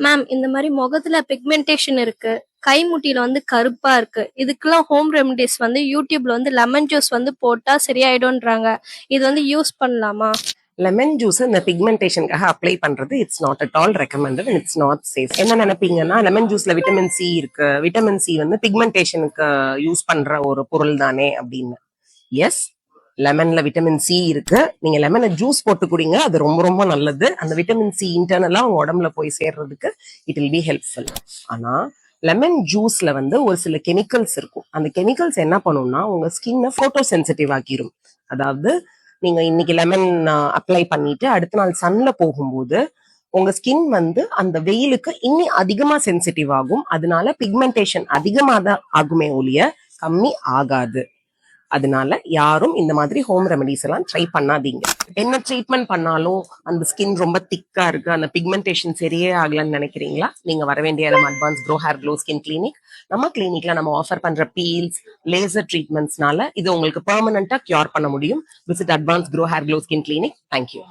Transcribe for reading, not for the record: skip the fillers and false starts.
Ma'am இந்த மாதிரி முகத்துல பிக்மெண்டேஷன் இருக்கு, கைமுட்டியில வந்து கருப்பா இருக்கு. இதுக்கெல்லாம் ஹோம் ரெமடிஸ் வந்து யூடியூப்ல வந்து லெமன் ஜூஸ் வந்து போட்டா சரியாயிடும்ன்றாங்க. இது வந்து யூஸ் பண்ணலாமா? லெமன் ஜூஸ் இந்த பிக்மெண்டேஷனுக்காக அப்ளை பண்றது it's not at all recommended, it's not safe. என்ன நினைப்பீங்கன்னா, லெமன் ஜூஸ்ல விட்டமின் சி இருக்கு, விட்டமின் சி வந்து பிக்மெண்டேஷனுக்கு யூஸ் பண்ற ஒரு பொருள் தானே அப்படின்னு. எஸ், லெமன்ல விட்டமின் சி இருக்கு. நீங்க லெமனை ஜூஸ் போட்டு குடிங்க, அது ரொம்ப ரொம்ப நல்லது. அந்த விட்டமின் சி இன்டர்னலா உங்க உடம்புல போய் சேர்றதுக்கு இட் வில் பி ஹெல்ப்ஃபுல். ஆனா லெமன் ஜூஸ்ல வந்து ஒரு சில கெமிக்கல்ஸ் இருக்கும். அந்த கெமிக்கல்ஸ் என்ன பண்ணும்னா உங்க ஸ்கின்னை போட்டோ சென்சிட்டிவ் ஆக்கிரும். அதாவது நீங்க இன்னைக்கு லெமன் அப்ளை பண்ணிட்டு அடுத்த நாள் சன்ல போகும்போது உங்க ஸ்கின் வந்து அந்த வெயிலுக்கு இன்னும் அதிகமா சென்சிட்டிவ் ஆகும். அதனால பிக்மெண்டேஷன் அதிகமா தான் ஆகுமே ஒழிய கம்மி ஆகாது. அதனால யாரும் இந்த மாதிரி ஹோம் ரெமடிஸ் எல்லாம் ட்ரை பண்ணாதீங்க. என்ன ட்ரீட்மெண்ட் பண்ணாலும் அந்த ஸ்கின் ரொம்ப திக்கா இருக்கு, அந்த பிக்மெண்டேஷன் சரியே ஆகலன்னு நினைக்கிறீங்களா? நீங்க வர வேண்டிய இடம் advance grow hair glow skin clinic. நம்ம கிளினிக்ல நம்ம ஆஃபர் பண்ற பீல்ஸ், லேசர் ட்ரீட்மெண்ட்ஸ்னால இது உங்களுக்கு பெர்மனண்டா கியூர் பண்ண முடியும். Visit advance grow hair glow skin clinic. Thank you.